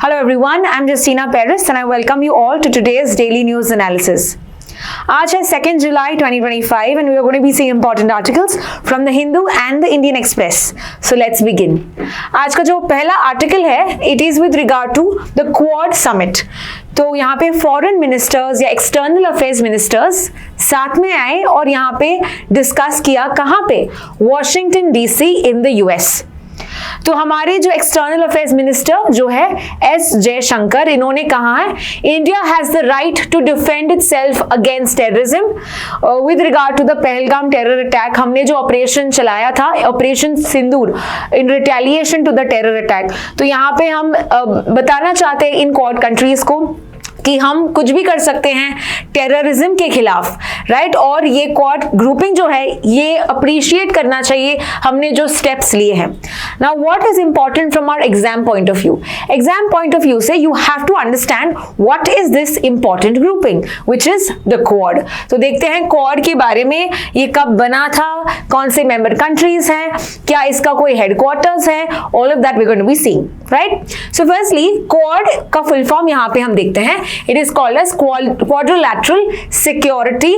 Hello everyone, I'm Justina Paris and I welcome you all to today's daily news analysis. आज है 2 July 2025 and we are going to be seeing important articles from the Hindu and the Indian Express. So let's begin. आज का जो पहला article है, it is with regard to the Quad Summit. तो यहाँ पे फॉरेन मिनिस्टर्स या external affairs ministers साथ में आए और यहाँ पे डिस्कस किया, कहाँ पे? Washington DC in the US. तो हमारे जो एक्सटर्नल अफेयर्स मिनिस्टर जो है एस जयशंकर, इन्होंने कहा है India has the right to defend itself against terrorism with regard to the Pahalgam terror attack. हमने जो ऑपरेशन चलाया था, operation Sindoor, in retaliation to the terror attack. तो यहाँ पे हम बताना चाहते हैं इन क्वाड कंट्रीज को कि हम कुछ भी कर सकते हैं टेररिज्म के खिलाफ, राइट। और ये क्वाड ग्रुपिंग जो है ये अप्रिशिएट करना चाहिए हमने जो स्टेप्स लिए हैं। Now what is important from our exam point of view? Exam point of view से you have to understand what is this important grouping which is the quad. तो देखते हैं क्वाड के बारे में, ये कब बना था, कौन से मेंबर कंट्रीज हैं, क्या इसका कोई हेडक्वार्टर्स है, all of that we are going to be seeing, right. So firstly quad का फुल फॉर्म यहाँ पे हम देखते हैं, it is called as quadrilateral security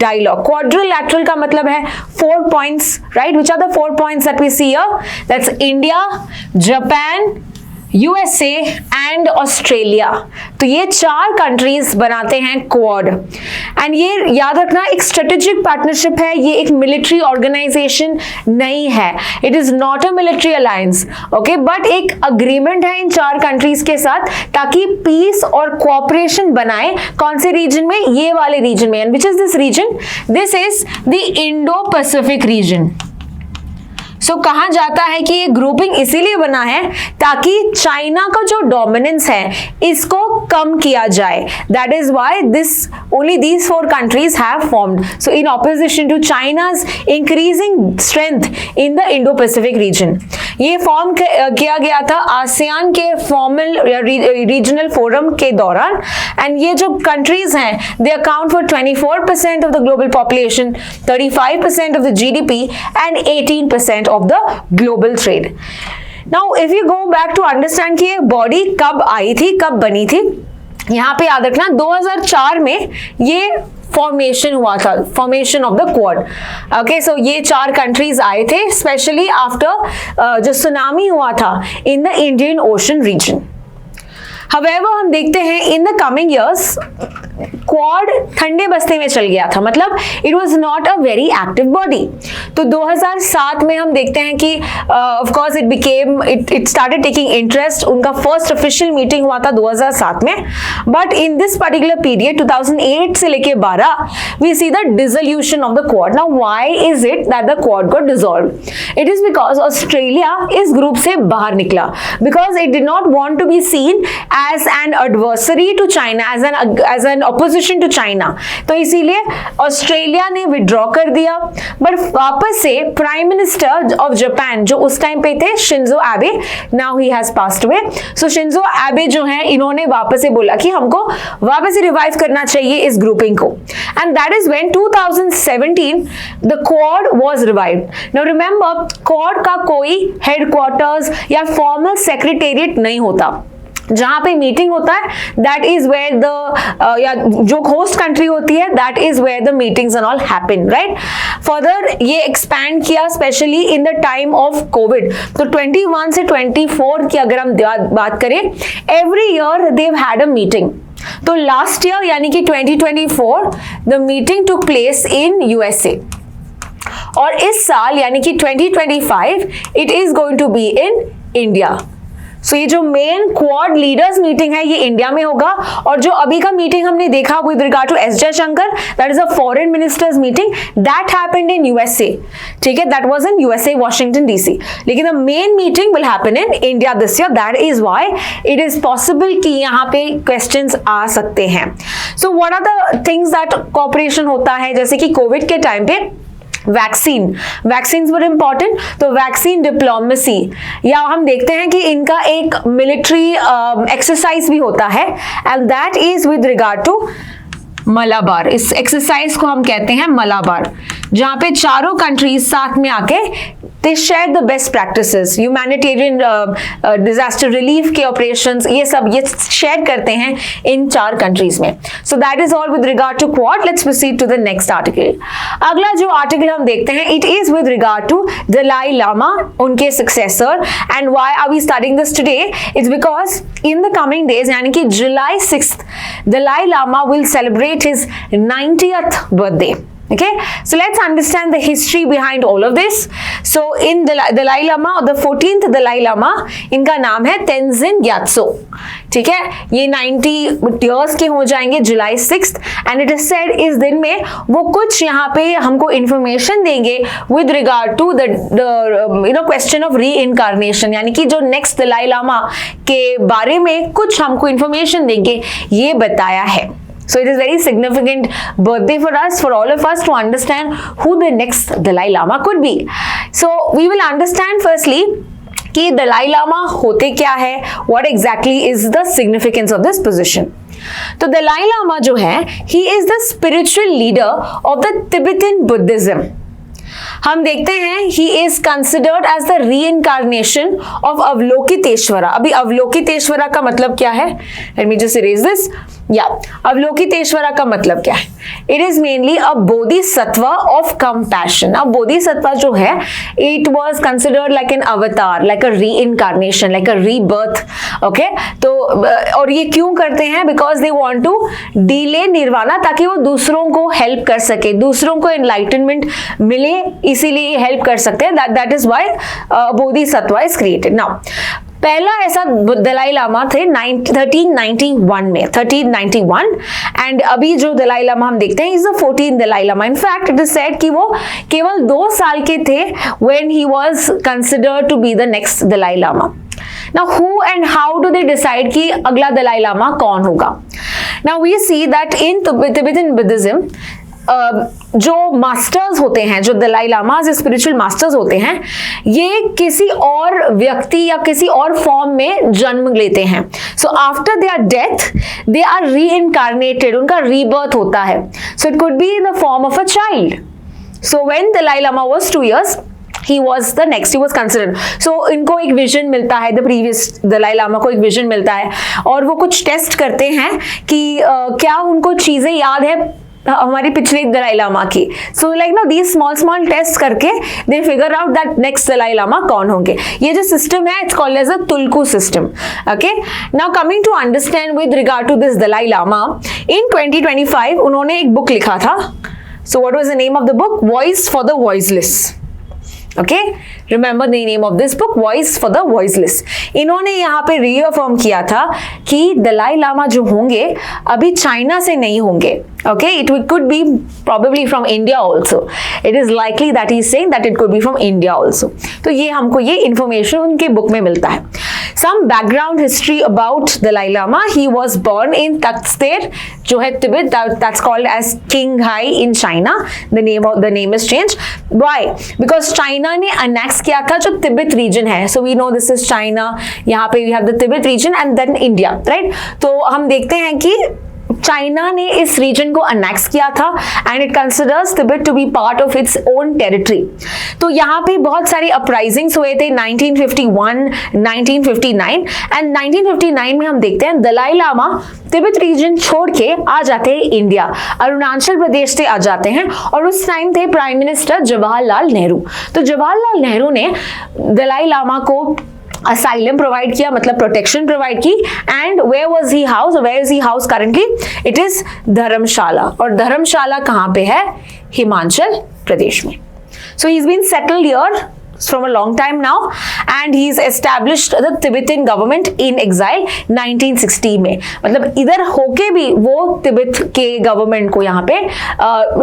dialogue. Quadrilateral का मतलब है 4 points, right? Which are the 4 points that we see here? That's India, Japan, USA and Australia. तो ये 4 कंट्रीज बनाते हैं क्वाड। एंड ये याद रखना एक स्ट्रेटेजिक पार्टनरशिप है, ये एक मिलिट्री ऑर्गेनाइजेशन नहीं है, it is not a military alliance, okay. But एक अग्रीमेंट है इन 4 कंट्रीज के साथ ताकि पीस और कोऑपरेशन बनाए। कौन से रीजन में? ये वाले रीजन में। And which is this region? This is the Indo Pacific region. So कहा जाता है कि ये ग्रुपिंग इसीलिए बना है ताकि चाइना का जो डोमिनेंस है इसको कम किया जाए। That is why this only these 4 countries have formed, so in opposition to China's increasing strength in the Indo Pacific region. ये फॉर्म किया गया था आसियान के फॉर्मल रीजनल फोरम के दौरान। एंड ये जो कंट्रीज हैं they account for 24% of the global population, 35% of the GDP and 18% of the global trade. Now if you go back to understand कि ये बॉडी कब आई थी, कब बनी थी, यहाँ पे याद रखना 2004 में ये फॉर्मेशन हुआ था, formation of the quad. Okay, so ये 4 कंट्रीज आए थे स्पेशली आफ्टर जो सुनामी हुआ था in the Indian ocean region. However, हम देखते हैं in the coming years quad ठंडे बस्ते में चल गया था, मतलब it was not a very active body. तो 2007 में हम देखते हैं कि of course it started taking interest. उनका फर्स्ट ऑफिशियल मीटिंग हुआ था 2007 में। But in this particular period 2008 से लेके 12 we see the dissolution of the quad. Now why is it that the quad got dissolve? It is because Australia इस group से बाहर निकला, because it did not want to be seen as an adversary to China, as an opposition to China। तो इसीलिए Australia ने withdraw कर दिया। But वापस से प्राइम मिनिस्टर ऑफ जापान जो उस टाइम पे थे शिंजो एबे, now he has passed away. So Shinzo एबे जो है इन्होंने वापस से बोला कि हमको वापस से रिवाइव करना चाहिए इस ग्रुपिंग को। And that is when 2017 the quad was revived. Now remember quad का कोई हेडक्वार्टर्स या फॉर्मल सेक्रेटेरिएट नहीं होता। जहां पे मीटिंग होता है दैट इज वेयर द या जो होस्ट कंट्री होती है that is where the meetings and all happen, right. Further ये एक्सपैंड किया specially in the time of COVID. तो 21 से 24 की अगर हम बात करें, every year they have had a meeting. तो लास्ट ईयर यानी कि 2024 the meeting took place in USA, और इस साल यानी कि 2025 it is going to be in India. So ये जो मेन क्वाड लीडर्स मीटिंग है ये इंडिया में होगा। और जो अभी का मीटिंग हमने देखा with regard to S Jaishankar, that is a foreign ministers meeting, that happened in USA, ठीक है, that was in USA Washington DC. लेकिन the main meeting will happen in India this year. That is why it is possible कि यहाँ पे questions आ सकते हैं। So what are the things that cooperation होता है, जैसे कि कोविड के टाइम पे वैक्सीन वर इंपॉर्टेंट, तो वैक्सीन डिप्लोमेसी, या हम देखते हैं कि इनका एक मिलिट्री एक्सरसाइज भी होता है and that is with regard to Malabar. इस एक्सरसाइज को हम कहते हैं मलाबार, जहां पे चारों कंट्रीज साथ में आके they share the best practices, humanitarian disaster relief के ऑपरेशंस, ये सब ये शेयर करते हैं इन 4 कंट्रीज में. So that is all with regard to quad. Let's proceed to the next article. अगला जो आर्टिकल हम देखते हैं, it is with regard to Dalai Lama, उनके सक्सेसर. And why are we studying this today? It's because in the coming days, यानी कि July 6th, Dalai Lama will celebrate his 90th birthday. Okay, so let's understand the history behind all of this. So in Dalai Lama, the 14th Dalai Lama, इनका नाम है Tenzin Gyatso. ठीक है, ये 90 years के हो जाएंगे जुलाई 6th, and it is said इस दिन में वो कुछ यहाँ पे हमको information देंगे with regard to the question of reincarnation, यानी कि जो next Dalai Lama के बारे में कुछ हमको information देंगे, ये बताया है. So it is very significant birthday for us, for all of us, to understand who the next Dalai Lama could be. So we will understand firstly कि दलाई लामा होते क्या है, what exactly is the significance of this position. तो दलाई लामा जो है, he is the spiritual leader of the Tibetan Buddhism. हम देखते हैं he is considered as the reincarnation of Avalokiteshvara. अभी अवलोकितेश्वरा का मतलब क्या है? Let me just erase this. Avalokiteshvara का मतलब क्या है? It is mainly a bodhisattva of compassion. अब bodhisattva जो है, it was considered like an avatar, like a reincarnation, like a rebirth. Okay? तो और ये क्यों करते हैं? Because they want to delay nirvana, ताकि वो दूसरों को help कर सके, दूसरों को enlightenment मिले, इसीलिए हेल्प कर सकते हैं. That is why bodhisattva is created. Now, पहला ऐसा दलाई लामा थे 1391 में, 1391. एंड अभी जो दलाई लामा हम देखते हैं is the 14th Dalai Lama. In fact it is said कि वो केवल 2 साल के थे when he was considered to be the next Dalai Lama. Now who and how do they decide कि अगला दलाई लामा कौन होगा? Now we see that in Tibetan Buddhism, जो मास्टर्स होते हैं, जो दलाई लामा जो स्पिरिचुअल मास्टर्स होते हैं, ये किसी और व्यक्ति या किसी और फॉर्म में जन्म लेते हैं. So after their death they are reincarnated, उनका रीबर्थ होता है. So it could be in the form of a child. So when Dalai Lama was 2 years, he was the next, he was considered. So इनको एक vision मिलता है, the previous Dalai Lama को एक vision मिलता है, और वो कुछ टेस्ट करते हैं कि क्या उनको चीजें याद है हमारी पिछले दलाई लामा की. So like know these small test करके they figure out that next Dalai Lama कौन होंगे. ये जो सिस्टम है, it's called as a tulku system. Okay, now coming to understand with regard to this Dalai Lama, in 2025 उन्होंने एक बुक लिखा था. So what was the name of the book? Voice for the voiceless. Okay, remember the name of this book, voice for the voiceless. इन्होंने यहाँ पे reaffirm किया था कि दलाई लामा जो होंगे अभी चाइना से नहीं होंगे. Okay, it could be probably from India also. It is likely that he is saying that it could be from India also. तो ये हमको ये information उनके बुक में मिलता है. Some background history about Dalai Lama. He was born in Taxter, जो है Tibet. That's called as Qinghai in China. The name is changed. Why? Because China ने annex किया था जो Tibet region है. So we know this is China. यहाँ पे we have the Tibet region and then India, right? तो हम देखते हैं कि चाइना ने इस रीजन को अनेक्स किया था and it considers Tibet to be part of its own territory. तो यहाँ पे बहुत सारे अपराइजिंग्स हुए थे 1951, 1959 एंड 1959 में हम देखते हैं दलाई लामा तिब्बत रीजन छोड़ के आ जाते हैं इंडिया, अरुणाचल प्रदेश से आ जाते हैं, और उस टाइम थे प्राइम मिनिस्टर जवाहरलाल नेहरू. तो जवाहरलाल नेहरू ने दलाई लामा को असाइलम प्रोवाइड किया, मतलब प्रोटेक्शन प्रोवाइड की. And where was he housed, where is he housed currently? It is Dharamshala. और धर्मशाला कहाँ पे है? हिमाचल प्रदेश में. So he is been settled here from a long time now and he's established the Tibetan government in exile 1960 में. मतलब इधर होके भी वो तिब्बत के गवर्नमेंट को यहाँ पे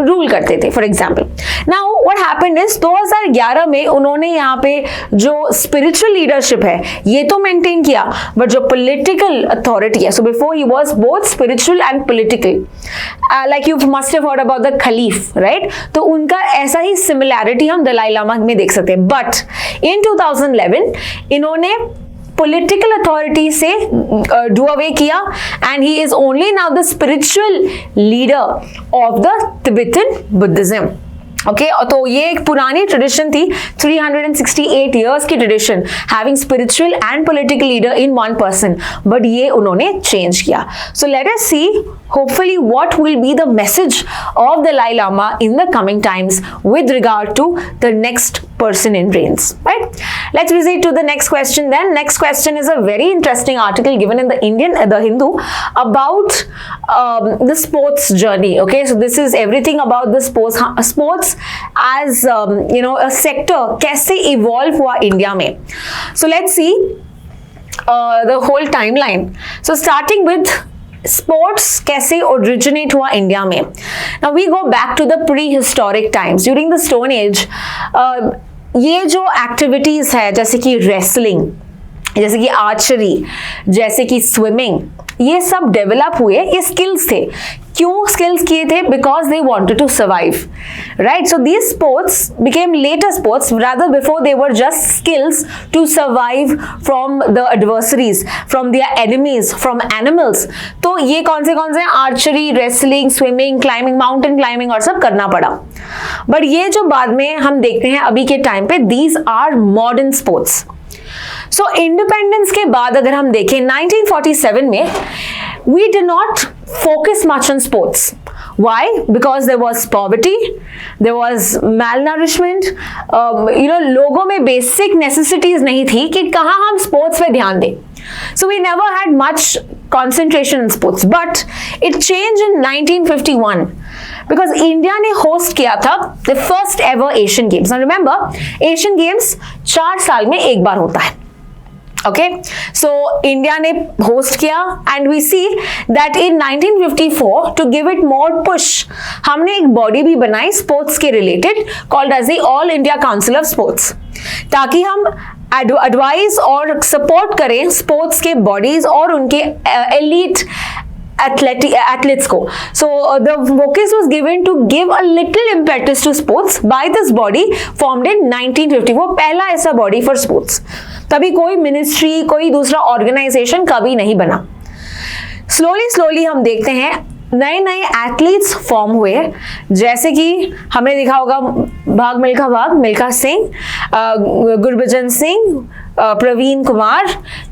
रूल करते थे. For example now what happened is 2011 में उन्होंने यहाँ पे जो स्पिरिचुअल लीडरशिप है ये तो मेंटेन किया, बट जो पॉलिटिकल अथॉरिटी है, so before he was both spiritual and political, like you must have heard about the खलीफ, right? तो उनका ऐसा ही सिमिलैरिटी हम दलाई लामा में देख सकते हैं. बट in 2011 इन्होंने political authority से do away किया and he is only now the spiritual leader of the Tibetan Buddhism. Okay तो ये एक पुरानी ट्रेडिशन थी, 368 years की tradition, having spiritual and political leader in one person, but ये उन्होंने चेंज किया. So let us see hopefully what will be the message of the Dalai Lama in the coming times with regard to the next person in reigns, right? Let's visit to the next question then. Next question is a very interesting article given in the Hindu about the sports journey. Okay, so this is everything about the sports as a sector कैसे evolve हुआ India में. So let's see the whole timeline. So starting with sports कैसे originate हुआ India में. Now we go back to the prehistoric times. During the stone age ये जो activities है जैसे कि रेसलिंग, जैसे कि आर्चरी, जैसे कि स्विमिंग, ये सब डेवलप हुए. ये स्किल्स थे. क्यों स्किल्स किए थे? Because they wanted to survive, right? So these sports became later sports, rather before they were just skills to survive from the adversaries, from their enemies, from animals. तो ये कौन से archery, wrestling, swimming, climbing, mountain climbing और सब करना पड़ा. But ये जो बाद में हम देखते हैं अभी के टाइम पे, these are modern sports. So independence के बाद अगर हम देखें 1947 में, we did not focus much on sports. Why? Because there was poverty, there was malnourishment, लोगों में basic necessities नहीं थी कि कहाँ हम sports पे ध्यान दें. So we never had much concentration in sports, but it changed in 1951 because India ने host किया था the first ever Asian Games. Now remember, Asian Games 4 साल में एक बार होता है. Okay, so India ने host किया and we see that in 1954 to give it more push, हमने एक body भी बनाई sports के related called as the All India Council of Sports, ताकि हम advise और support करें sports के bodies और उनके elite athletes को. So the focus was given to give a little impetus to sports by this body formed in 1954. पहला ऐसा body for sports. तभी कोई मिनिस्ट्री, कोई दूसरा ऑर्गेनाइजेशन कभी नहीं बना. स्लोली हम देखते हैं नए एथलीट्स फॉर्म हुए, जैसे कि हमने देखा होगा Bhaag Milkha Singh, Gurbachan Singh, Praveen Kumar,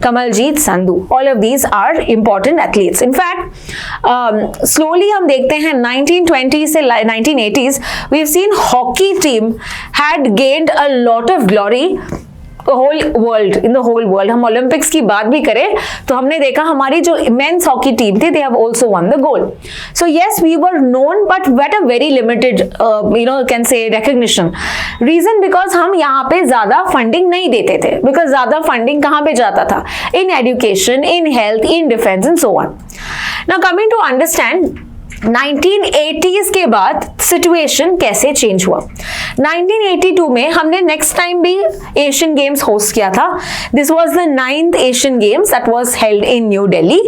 Kamaljeet Sandhu. All of these are important athletes. In fact slowly हम देखते हैं 1920 से 1980s we have seen hockey team had gained a lot of glory in the whole world. हम ओलंपिक्स की बात भी करें तो हमने देखा हमारी जो मेंस हॉकी टीम थी, they have also won the gold. So yes, we were known but at a very limited can say recognition. Reason because हम यहाँ पे ज्यादा फंडिंग नहीं देते थे, because ज्यादा फंडिंग कहाँ पे जाता था? In education, in health, in defense and so on. Now coming to understand 1980s के बाद सिचुएशन कैसे चेंज हुआ. 1982 में हमने नेक्स्ट टाइम भी एशियन गेम्स होस्ट किया था. This was the 9th Asian games that was held in New Delhi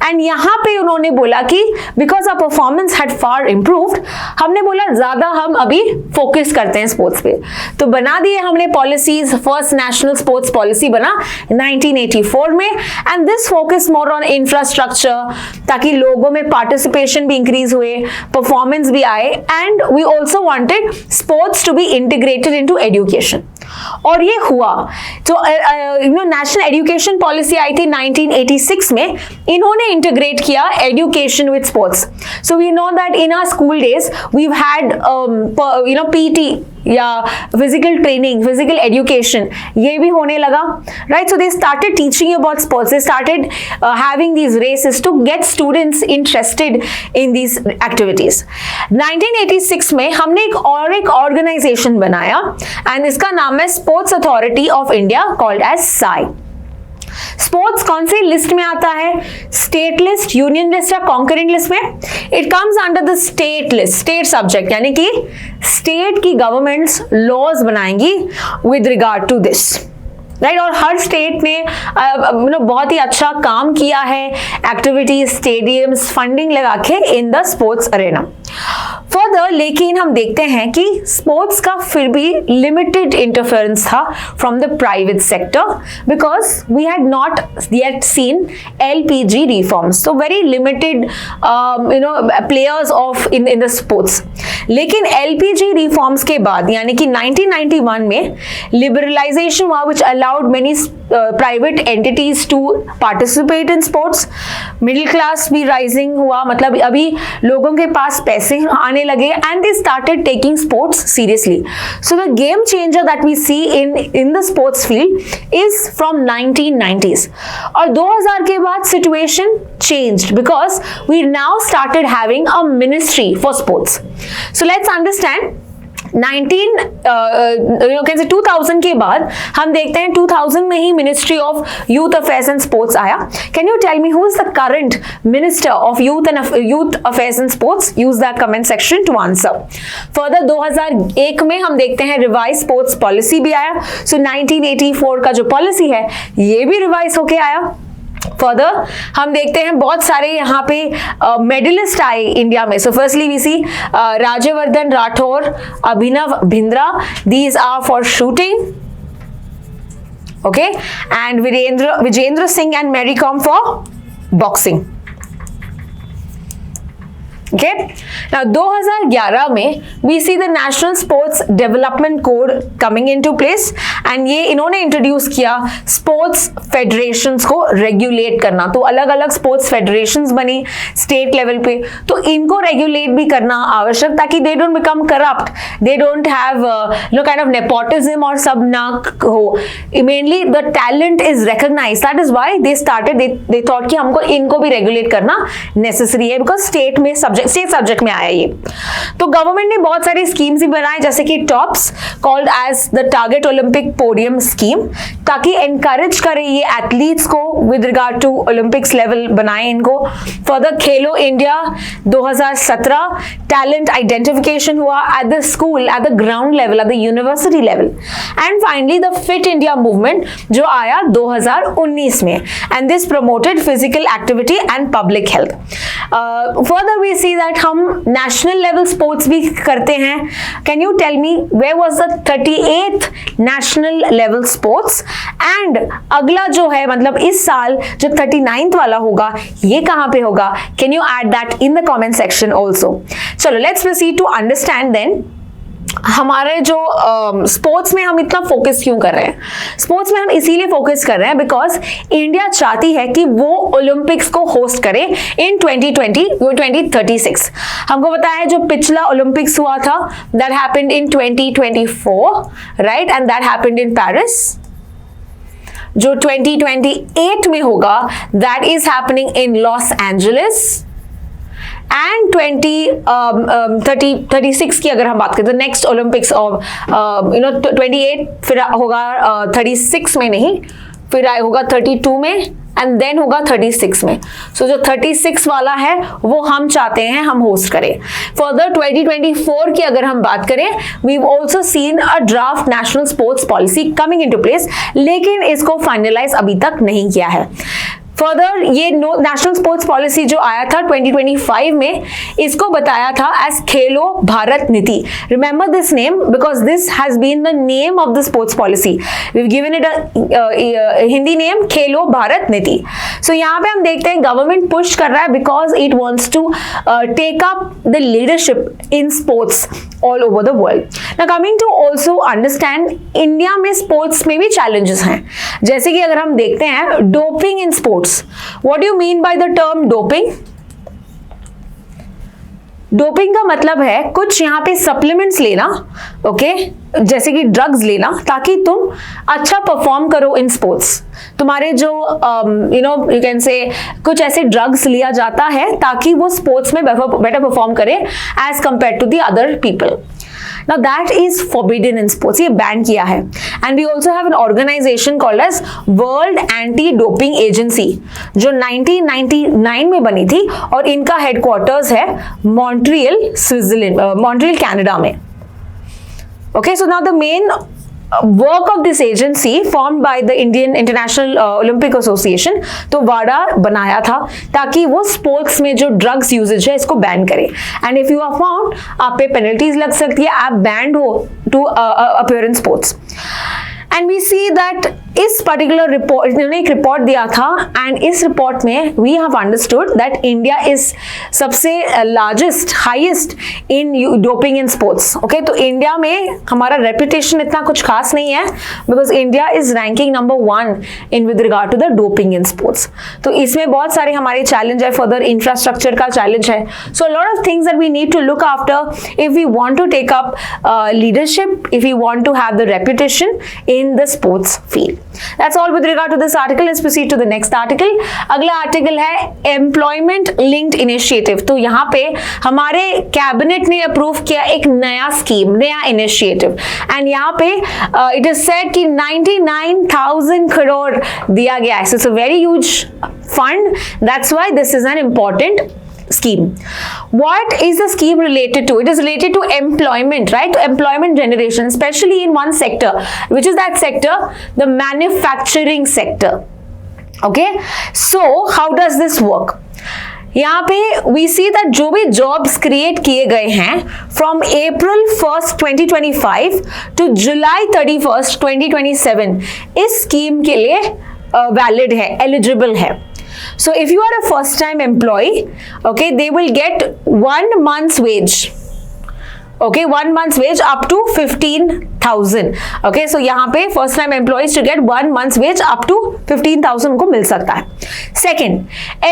and यहाँ पे उन्होंने बोला कि because our performance had far improved, हमने बोला ज्यादा हम अभी फोकस करते हैं स्पोर्ट्स पे. तो बना दिए हमने policies. First national sports policy बना 1984 में and this focus more on infrastructure, ताकि लोगों में पार्टिसिपेशन भी इंक्रीज हुए, परफॉर्मेंस भी आए, and we also wanted sports to be integrated into education. और ये हुआ. तो नेशनल एजुकेशन पॉलिसी आई थी 1986 में, इन्होंने इंटीग्रेट किया education with sports. So we know that in our school days we had PT या फिजिकल ट्रेनिंग, फिजिकल एजुकेशन, ये भी होने लगा, right? So they started teaching about sports, they started having these races to get students interested in these activities. 1986 में हमने एक organisation बनाया and इसका नाम है sports authority of India called as SAI. Sports कौन सी लिस्ट में आता है? स्टेट लिस्ट, यूनियन लिस्ट या कॉन्करिंग लिस्ट में? It comes under the state list, state subject, यानी कि स्टेट की गवर्नमेंट्स लॉज बनाएंगी with regard to this, right? और हर स्टेट ने बहुत ही अच्छा काम किया है, एक्टिविटीज, स्टेडियम्स, फंडिंग लगा के in the sports arena. For further लेकिन हम देखते हैं कि स्पोर्ट्स का फिर भी लिमिटेड इंटरफेरेंस था from the private sector, because we had not yet seen LPG reforms, तो very limited players of in the sports. लेकिन LPG रिफॉर्म्स के बाद यानी कि 1991 में लिबरलाइजेशन हुआ which allowed many private entities to participate in sports. Middle class भी rising हुआ, मतलब अभी लोगों के पास पैसे आने लगे and they started taking sports seriously. So the game changer that we see in the sports field is from 1990s. और 2000 के बाद situation changed because we now started having a ministry for sports. So let's understand 2000 के बाद हम देखते हैं 2000 में ही ministry of youth affairs and sports आया. Can you tell me who is the current minister of youth affairs and sports? Use the comment section to answer. Further 2001 में हम देखते हैं रिवाइज स्पोर्ट्स पॉलिसी भी आया. सो 1984 का जो पॉलिसी है ये भी रिवाइज होके आया. फर्दर हम देखते हैं बहुत सारे यहाँ पे मेडलिस्ट आए इंडिया में. So firstly we see Rajyavardhan Rathore, Abhinav Bindra, these are for shooting, okay, and Vijender Singh and Mary Kom for boxing. Okay. Now 2011 में we see the National Sports Development Code coming into place and ये इन्होंने इंट्रोड्यूस किया स्पोर्ट्स फेडरेशंस को regulate करना. तो अलग अलग स्पोर्ट्स फेडरेशंस बनी स्टेट लेवल पे, तो इनको रेगुलेट भी करना आवश्यक ताकि they don't become corrupt, they don't have kind of nepotism और सब ना हो. Mainly the talent is recognised, that is why they started, they thought कि हमको इनको भी रेगुलेट करना नेसेसरी है बिकॉज स्टेट में स्टेट सब्जेक्ट में आया ये. तो गवर्नमेंट ने बहुत सारी स्कीम्स भी बनाए जैसे कि TOPS called as the target olympic podium scheme, ताकि एनकरेज करे ये एथलीट्स को with regard to olympics level बनाए इनको. Further Khelo India 2017 talent identification हुआ at the school, at the ground level, at the university level. And finally the fit India movement जो आया 2019 में, and this promoted physical activity and public health. Further we see that हम national level sports भी करते हैं. Can you tell me where was the 38th national level sports? And अगला जो है मतलब इस साल जो 39th वाला होगा ये कहां पे होगा? Can you add that in the comment section also. चलो let's proceed to understand then हमारे जो स्पोर्ट्स में हम इतना फोकस क्यों कर रहे हैं. स्पोर्ट्स में हम इसीलिए फोकस कर रहे हैं बिकॉज इंडिया चाहती है कि वो ओलंपिक्स को होस्ट करे इन 2036. हमको पता है जो पिछला ओलंपिक्स हुआ था that happened in 2024, right, and that happened in Paris. जो 2028 में होगा that is happening in Los Angeles. And 2036 की अगर हम बात करें तो नेक्स्ट ओलंपिक्स ऑफ 28 फिर होगा 36 में नहीं, फिर होगा 32 में एंड देन होगा 36 में. सो जो 36 वाला है वो हम चाहते हैं हम होस्ट करें. फर्दर 2024 की अगर हम बात करें we have also seen a draft national sports policy coming into place, लेकिन इसको फाइनलाइज अभी तक नहीं किया है. फर्दर ये नेशनल स्पोर्ट्स पॉलिसी जो आया था 2025 में, इसको बताया था as Khelo Bharat Niti. Remember this name because this has been the name of the sports policy. We have given it Hindi name Khelo Bharat नीति. सो यहाँ पे हम देखते हैं गवर्नमेंट पुश कर रहा है because it wants to take up the leadership in sports all over the world. Now coming to also understand India में स्पोर्ट्स में भी चैलेंजेस हैं. जैसे कि अगर हम देखते हैं doping in sports. What do you mean by the term doping? Doping का मतलब है कुछ यहाँ पे सप्लीमेंट्स लेना, ओके, जैसे कि ड्रग्स लेना ताकि तुम अच्छा परफॉर्म करो इन स्पोर्ट्स. तुम्हारे जो यू कैन से कुछ ऐसे ड्रग्स लिया जाता है ताकि वो स्पोर्ट्स में बेटर परफॉर्म करे as compare to the other people. Now that is forbidden in sports, ये बैन किया है. And we also have an organization called as World Anti-Doping Agency जो 1999 में बनी थी और इनका हेडक्वार्टर्स है मॉन्ट्रियल स्विट्जरलैंड, मॉन्ट्रियल कनाडा में. Okay, so now the main work of this agency formed by the Indian international Olympic association, तो वाडा बनाया था ताकि वो स्पोर्ट्स में जो ड्रग्स यूजेज है इसको बैन करे। And if you are found, आप पे पेनल्टीज लग सकती है, आप बैंड हो to appear in sports. And we see that इस पर्टिकुलर रिपोर्ट, इन्होंने एक रिपोर्ट दिया था, एंड इस रिपोर्ट में we have understood that India is सबसे largest highest in doping in sports. Okay, तो इंडिया में हमारा रेपुटेशन इतना कुछ खास नहीं है, because India is ranking number 1 in with regard to the doping in sports. तो इसमें बहुत सारे हमारे चैलेंज है, फर्दर इंफ्रास्ट्रक्चर का चैलेंज है, so lot of things that we need to look after if we want to take up leadership, if we want to have the reputation in the sports field. That's all with regard to this article. Let's proceed to the next article. अगला article है employment linked initiative. तो यहाँ पे हमारे cabinet ने approve किया एक नया स्कीम, नया इनिशिएटिव, एंड यहाँ पे इट इज सेड कि 99,000 करोड़ दिया गया है. So it's a very huge fund. That's why this is an important scheme. What is the scheme related to? It is related to employment, right? To employment generation, especially in one sector. Which is that sector? The manufacturing sector. Okay? So, how does this work? यहाँ पे we see that जो भी jobs create किए गए हैं from April 1st 2025 to July 31st 2027 इस scheme के लिए valid है, eligible है. So if you are a first time employee, okay, they will get 1 month's wage. Okay, 1 month's wage up to 15,000. Okay, so यहाँ पे first time employees to get 1 month's wage up to 15,000 को मिल सकता है. Second,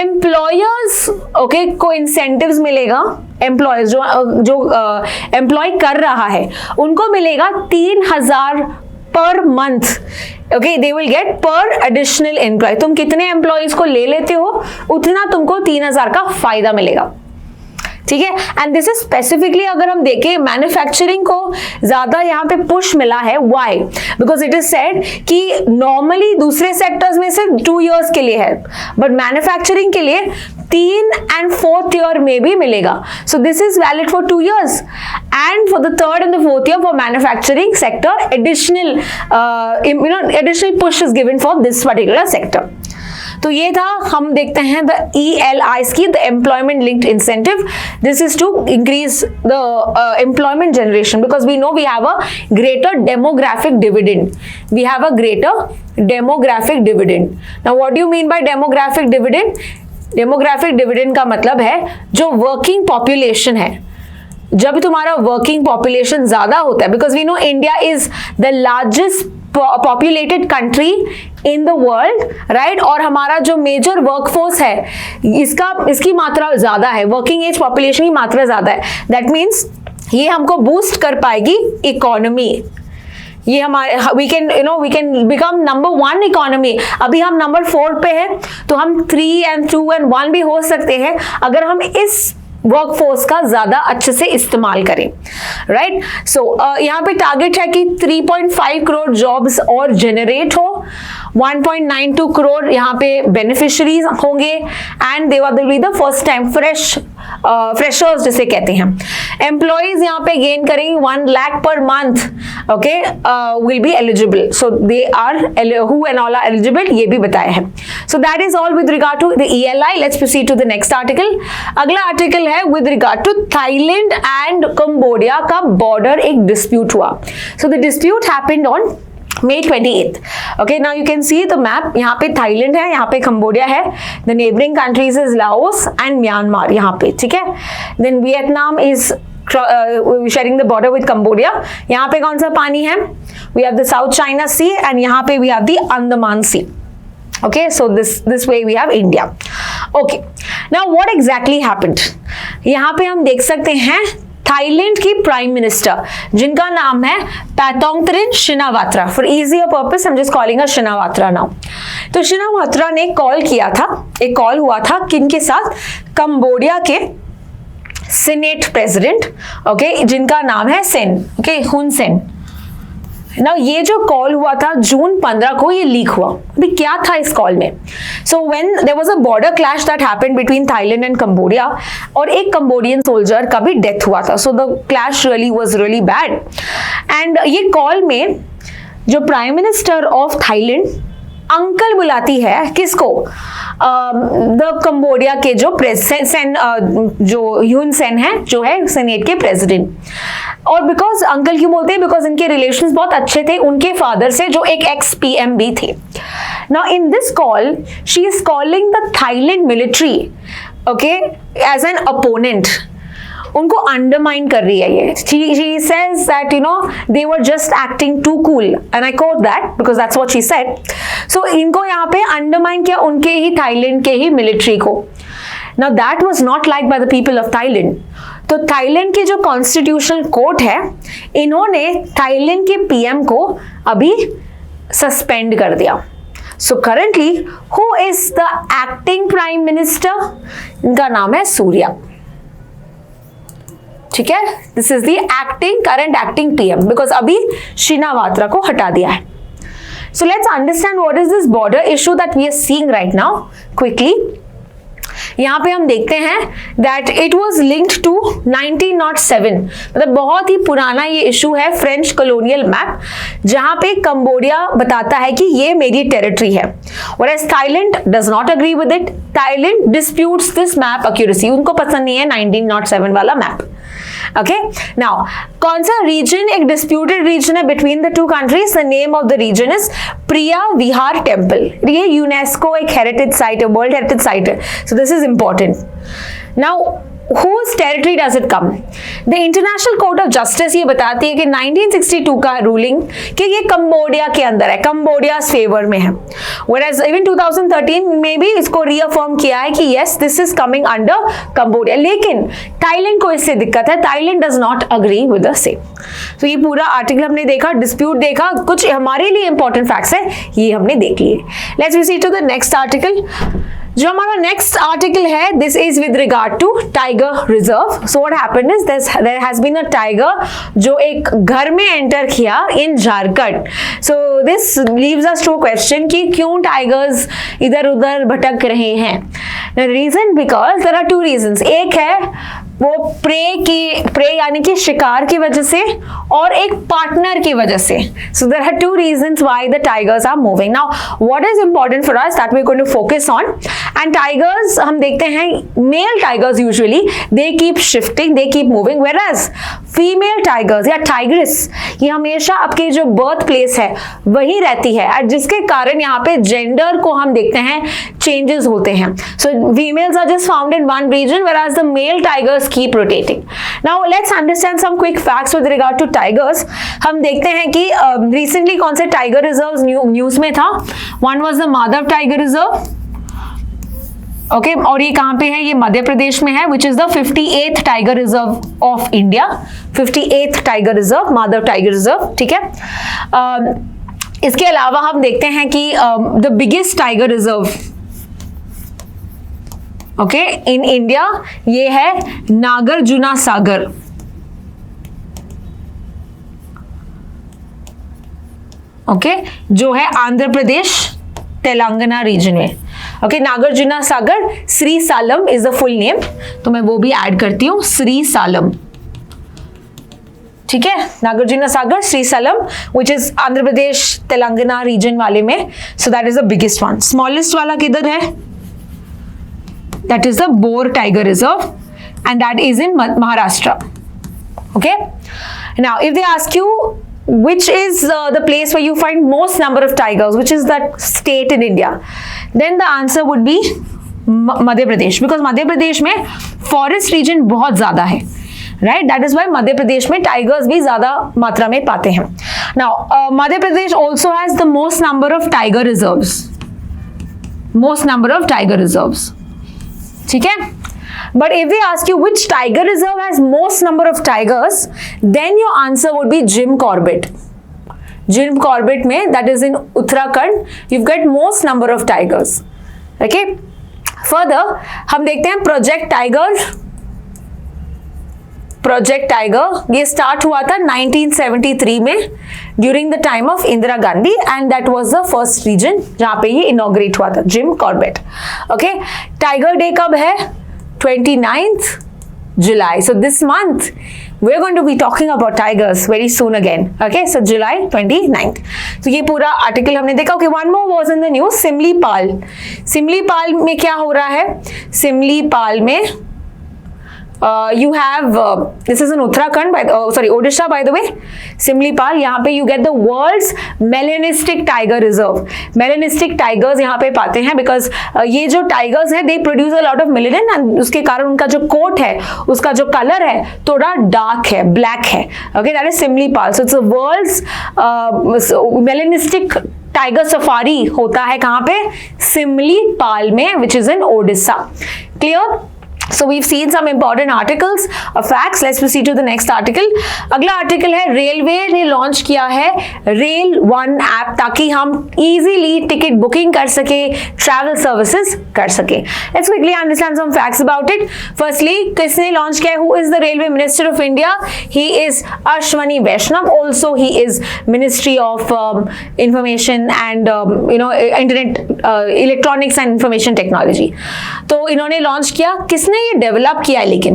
employers, okay, को incentives मिलेगा. Employers जो employ कर रहा है उनको मिलेगा 3,000 पर month. Okay, they will get पर एडिशनल एम्प्लॉय. तुम कितने एम्प्लॉयज को ले लेते हो उतना तुमको 3,000 का फायदा मिलेगा. ठीक है, एंड दिस इज स्पेसिफिकली अगर हम देखें मैन्युफैक्चरिंग को ज्यादा यहाँ पे पुश मिला है. Why? Because it is said कि नॉर्मली दूसरे सेक्टर्स में से 2 years के लिए है, बट मैन्युफैक्चरिंग के लिए 3 and 4th year में भी मिलेगा. सो this is valid for 2 years, and for the 3rd and the 4th year for manufacturing sector additional additional push is given for this particular sector. तो ये था, हम देखते हैं the ELI scheme, the employment linked incentive. This is to increase the employment generation, because we know we have a greater demographic dividend. We have a greater demographic dividend. Now what do you mean by demographic dividend? Demographic dividend का मतलब है जो working population है, जब तुम्हारा working population ज्यादा होता है, because we know India is the largest populated country in the world, right, और हमारा जो मेजर वर्कफोर्स है इसकी मात्रा ज्यादा है, वर्किंग एज पॉपुलेशन की मात्रा ज्यादा है. दैट मीन्स ये हमको बूस्ट कर पाएगी इकोनॉमी. ये हमारे we can become number 1 economy. अभी हम नंबर 4 पे हैं, तो हम 3 and 2 and 1 भी हो सकते हैं अगर हम इस वर्कफोर्स का ज्यादा अच्छे से इस्तेमाल करें, राइट. सो यहाँ पे टारगेट है कि 3.5 करोड़ जॉब्स और जनरेट हो, 1.92 करोड़ यहाँ पे बेनिफिशियरीज होंगे, and they will be the first time freshers जिसे कहते हैं. एम्प्लॉइज यहाँ पे गेन करेंगे 1 लाख पर month. Okay, will be eligible. So they are who and all are eligible, ये भी बताया है. So that is all with regard to the ELI. Let's proceed to the next article. अगला आर्टिकल है with regard to Thailand and Cambodia का border एक dispute हुआ. So the dispute happened on May 28th. Okay, now you can see the map. यहाँ पे Thailand है, यहाँ पे कंबोडिया है. The neighboring countries is Laos and Myanmar यहाँ पे, ठीक है. Then Vietnam is sharing the border with Cambodia. यहाँ पे कौन सा पानी है? We have the South China Sea and यहाँ पे we have the Andaman Sea. Okay, so this way we have India. Okay, now what exactly happened? यहाँ पे हम देख सकते हैं थाईलैंड की प्राइम मिनिस्टर जिनका नाम है Paetongtarn Shinawatra. For easier purpose I am just calling her Shinawatra now. तो शिनावात्रा ने कॉल किया था, एक कॉल हुआ था किनके साथ? कंबोडिया के सीनेट प्रेसिडेंट, ओके, जिनका नाम है सेन, ओके, हुन सेन. ना ये जो कॉल हुआ था जून 15 को, ये लीक हुआ. अभी क्या था इस कॉल में? So when there was a border clash that happened between Thailand and Cambodia, और एक कंबोडियन सोल्जर का भी डेथ हुआ था. So the clash really was really bad. And ये कॉल में जो prime minister of Thailand uncle बुलाती है किसको, द कंबोडिया के जो जो ह्यून सेन है, जो है सेनेट के प्रेसिडेंट। और बिकॉज अंकल क्यों बोलते हैं, बिकॉज इनके रिलेशंस बहुत अच्छे थे उनके फादर से, जो एक एक्स पीएम भी थे। Now in this call she is calling the Thailand military okay as an opponent, उनको अंडरमाइन कर रही है ये। She says that they were just acting too cool and I quote that because that's what she said. So इनको यहाँ पे undermine किया उनके ही थाईलैंड के ही मिलिट्री को। Now that was not liked by the people of Thailand. तो Thailand की जो कॉन्स्टिट्यूशनल कोर्ट है, इन्होंने थाईलैंड के पीएम को अभी सस्पेंड कर दिया। So currently who is the acting prime minister? इनका नाम है सूर्या। ठीक है, this is the current acting PM because अभी शिनावात्रा को हटा दिया है। So let's understand what is this border issue that we are seeing right now quickly. यहाँ पे हम देखते हैं that it was linked to 1907, मतलब बहुत ही पुराना ये इशू है, फ्रेंच कॉलोनियल मैप, जहां पे कंबोडिया बताता है कि ये मेरी टेरिटरी है, whereas Thailand does not agree with it. Thailand disputes this map accuracy, उनको पसंद नहीं है 1907 वाला मैप। ओके, नाउ कौन सा रीजन एक डिस्प्यूटेड रीजन है between the two countries? The name of the region is Preah Vihear temple. ये यूनेस्को एक हेरिटेज साइट है, वर्ल्ड हेरिटेज साइट है, so this is important. Now whose territory does it come? The International Court of Justice ये बताती है कि 1962 का ruling कि ये कंबोडिया के अंदर है, कंबोडिया फेवर में है, whereas even 2013 में भी इसको रीअफर्म किया है कि yes this is coming under Cambodia. लेकिन थाईलैंड को इससे दिक्कत है, Thailand does not agree with the same। तो ये पूरा आर्टिकल हमने देखा, डिस्प्यूट देखा, कुछ हमारे लिए इंपॉर्टेंट फैक्ट्स है ये हमने देख लिए। Let's proceed to the next article. जो हमारा नेक्स्ट आर्टिकल है, this is with regard to tiger reserve. So what happened is there has been a tiger जो एक घर में एंटर किया in Jharkhand. So this leaves us to question कि क्यों टाइगर्स इधर उधर भटक रहे हैं। Reason because there are two reasons. एक है वो प्रे यानी कि शिकार की वजह से, और एक पार्टनर की वजह से। So there are two reasons why the tigers are moving. Now what is important for us that we are going to focus on. And tigers हम देखते हैं, male tigers usually they keep shifting, they keep moving, whereas female tigers या tigress ये हमेशा आपके जो birth place है वही रहती है, जिसके कारण यहाँ पे जेंडर को हम देखते हैं चेंजेस होते हैं। So females are just found in one region whereas the male tigers keep rotating. Now let's understand some quick facts with regard to tigers. हम देखते हैं कि recently कौन से टाइगर रिजर्व न्यूज में था। One was the Madhav tiger reserve, okay, और ये कहाँ पे है? ये मध्य प्रदेश में है, विच is the 58th tiger reserve of India. 58th tiger reserve, Madhav tiger reserve, ठीक है। इसके अलावा हम देखते हैं कि the biggest tiger reserve okay in India ये है नागार्जुना सागर। ओके, जो है आंध्र प्रदेश तेलंगाना रीजन में। Okay, Nagarjuna Sagar, Shri Salam is the full name, तो मैं वो भी ऐड करती हूँ, श्री सालम, ठीक है। Nagarjuna Sagar, Srisailam, which is Andhra Pradesh Telangana region वाले में। So that is the biggest one. Smallest वाला किधर है? That is the Boar Tiger Reserve and that is in Maharashtra. Okay. Now, if they ask you which is the place where you find most number of tigers, which is that state in India, then the answer would be Madhya Pradesh, because Madhya Pradesh में forest region बहुत ज़्यादा है, right? That is why Madhya Pradesh में tigers भी ज़्यादा मात्रा में पाते हैं। Now, Madhya Pradesh also has the most number of tiger reserves. Most number of tiger reserves. ठीक है, but if they ask you which tiger reserve has most number of tigers, then your answer would be Jim Corbett. Jim Corbett में, that is in Uttarakhand, you've got most number of tigers. Okay, further हम देखते हैं project tiger ये start हुआ था 1973 में during the time of Indira Gandhi and that was the first region जहां पे ये इनॉग्रेट हुआ था, Jim Corbett. Okay, tiger day कब है? 29th जुलाई। So this month we are going to be talking about tigers very soon again. Okay, so July 29th. तो ये पूरा आर्टिकल हमने देखा. Okay, one more was in the news. Similipal. Similipal में क्या हो रहा है? सिमलीपाल में you have this is in Uttarakhand Odisha by the way. Simlipal, यहाँ पे you get the world's melanistic tiger reserve. Melanistic tigers यहाँ पे पाते हैं because ये जो tigers हैं they produce a lot of melanin and उसके कारण उनका जो coat है उसका जो color है थोड़ा dark है, black है. Okay, that is Simlipal. So it's the world's melanistic tiger safari होता है कहाँ पे? सिमलीपाल में, which is in Odisha. Clear? So we've seen some important articles, facts. Let's proceed to the next article. अगला article है railway ने launch किया है रेल वन ऐप ताकि हम इजीली टिकट बुकिंग कर सके, ट्रैवल सर्विसेज कर सके. Let's quickly understand some facts about it. Firstly, किसने लॉन्च किया है? Who is the Railway Minister of India? He is Ashwani Vaishnav. Also, he is Ministry of Information and Internet, Electronics and Information Technology. तो इन्होंने launch किया. किसने ये develop किया है? लेकिन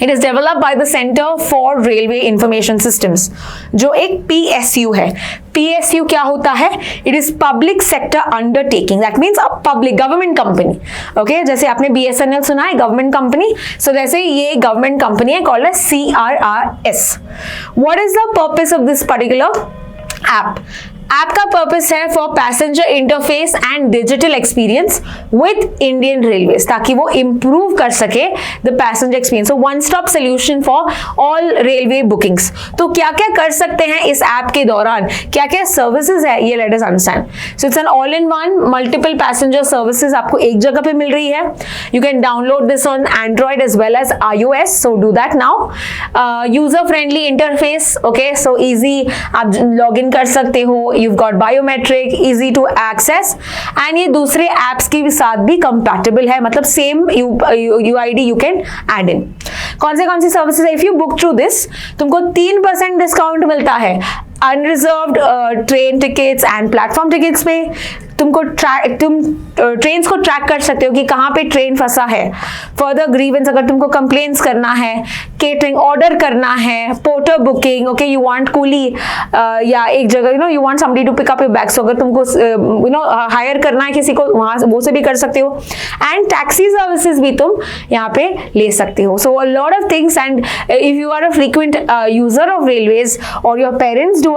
it is developed by the centre for railway information systems, जो एक PSU है. PSU क्या होता है? It is public sector undertaking. That means a public government company. Okay, जैसे आपने BSNL सुना है, गवर्नमेंट कंपनी. सो जैसे ये गवर्नमेंट कंपनी है, called as CRRS. What is the purpose of this particular app? App का पर्पस है for passenger interface and digital experience with Indian railways, ताकि वो इंप्रूव कर सके the passenger experience. One stop solution for all railway bookings. तो क्या क्या कर सकते हैं इस ऐप के दौरान, क्या क्या सर्विसेज है, ये let us understand. So it's an all in one, multiple passenger services आपको एक जगह पे मिल रही है. You can download this on Android as well as iOS, so do that now. User friendly interface. Okay, so easy, आप log in कर सकते हो. You've got biometric, easy to access, and ये दूसरे apps के साथ भी compatible है, मतलब same UID you can add in. कौन से सर्विसेज है? If you book through this, तुमको 3% डिस्काउंट मिलता है unreserved train tickets and platform tickets में. तुम ट्रेन्स को ट्रैक कर सकते हो कि कहाँ पे ट्रेन फंसा है. फर्दर ग्रीवेंस, अगर तुमको कंप्लेंट्स करना है, केटरिंग ऑर्डर करना है, porter booking. Okay, you want coolie या एक जगह you want somebody to pick up your bags, अगर तुमको हायर करना है किसी को, वहां वो से भी कर सकते हो. एंड टैक्सी सर्विसेज भी तुम यहाँ पे ले सकते हो. So a lot of things. And if you are a frequent user of railways और your parents do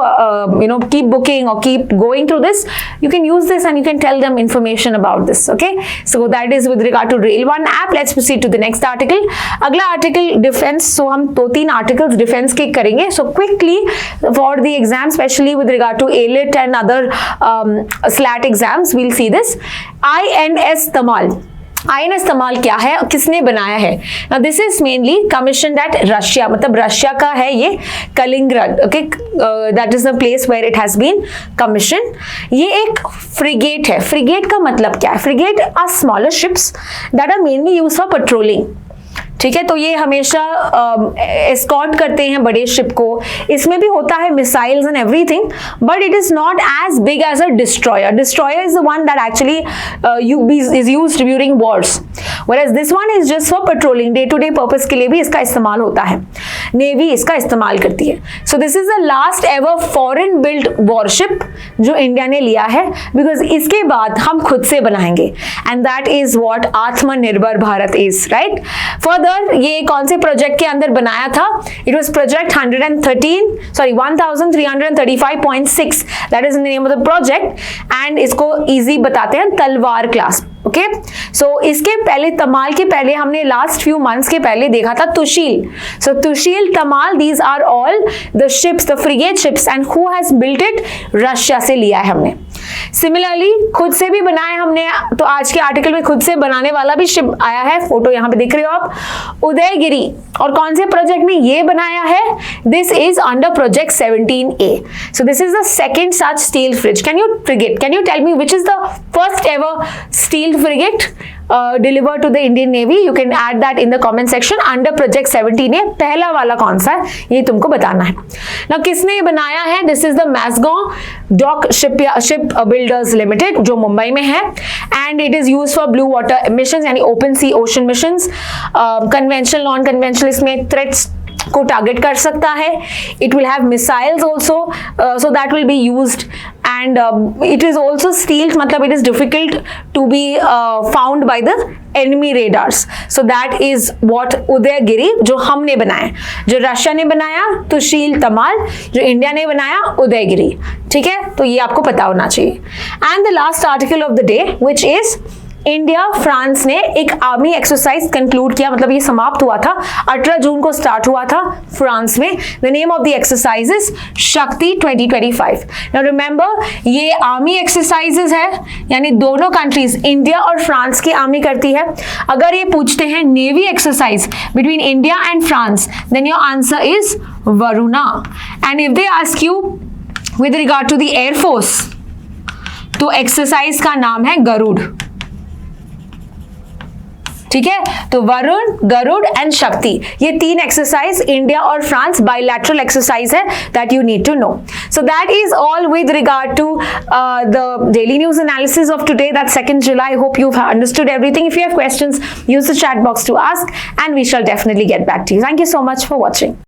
keep booking or keep going through this, you can use this and you can tell them information about this. Okay, so that is with regard to Rail One app. Let's proceed to the next article. अगला article defense. So हम 2-3 articles defense के करेंगे. So quickly for the exam, especially with regard to AILET and other SLAT exams, we'll see this. INS Tamal. INS तमाल क्या है, किसने बनाया है? Now this is mainly commissioned at Russia, मतलब Russia का है ये, Kaliningrad. Okay, that is the place where it has been commissioned. ये एक फ्रिगेट है. फ्रिगेट का मतलब क्या है? Frigate are smaller ships that are mainly used for patrolling. ठीक है, तो ये हमेशा एस्कॉर्ट करते हैं बड़े शिप को. इसमें भी होता है missiles and everything, but it is not as big as a destroyer. Destroyer is the one that actually is used during wars, whereas this one is just for patrolling. Day to day purpose के लिए भी इसका इस्तेमाल होता है. Navy इसका इस्तेमाल करती है. So this is the last ever foreign build worship जो इंडिया ने लिया है, बिकॉज इसके बाद हम खुद से बनाएंगे, एंड दैट इज व्हाट आत्मनिर्भर भारत इज. राइट. फर्दर ये कौन से प्रोजेक्ट के अंदर बनाया था? It was project 1335.6, that is in the name of the project. And इसको इजी बताते हैं तलवार क्लास. ओके, सो इसके पहले तमाल के पहले हमने लास्ट फ्यू मंथ्स के पहले देखा था Tushil. So Tushil, Tamal, these are all the ships, the frigate ships, and who has built it? Russia से लिया है हमने. सिमिलरली खुद से भी बनाया हमने. तो आज के आर्टिकल में खुद से बनाने वाला भी शिप आया है, फोटो यहाँ पे देख रहे हो आप, उदयगिरी. और कौन से प्रोजेक्ट में ये बनाया है? This is under project 17A. So this is the second such steel frigate. Can you tell me which is the first ever steel frigate delivered to the Indian Navy? You can add that in the comment section under project 17A. पहला वाला कौन सा है ये तुमको बताना है. Now किसने ये बनाया है? This is the Mazagon Dock Ship Builders Limited जो मुंबई में है, and it is used for blue water missions यानी open sea ocean missions, conventional non conventional इसमें threats को टारगेट कर सकता है. It will have missiles also, so that will be used, and it is also stealthed, मतलब it is difficult to be found by the enemy radars. So that is what Udaygiri जो हमने बनाया, जो Russia ने बनाया तो शील तमाल, जो इंडिया ने बनाया उदयगिरी. ठीक है, तो ये आपको पता होना चाहिए. And the last article of the day which is India France ने एक आर्मी एक्सरसाइज कंक्लूड किया, मतलब ये समाप्त हुआ था 18 जून को स्टार्ट हुआ था फ्रांस में. The name of the exercise is Shakti 2025. Now remember, ये आर्मी एक्सरसाइजेज है, यानी दोनों कंट्रीज इंडिया और फ्रांस की आर्मी करती है. अगर ये पूछते हैं navy exercise between India and France, then your answer is Varuna. And if they ask you with regard to the air force, तो एक्सरसाइज का नाम है गरुड़. ठीक है, तो वरुण, गरुड़ एंड शक्ति, ये 3 एक्सरसाइज इंडिया और फ्रांस बायलैटरल एक्सरसाइज है that you need to know. So that is all with regard to the daily news analysis of today, that 2nd July. I hope you've understood everything. If you have questions, use the chat box to ask and we shall definitely get back to you. Thank you so much for watching.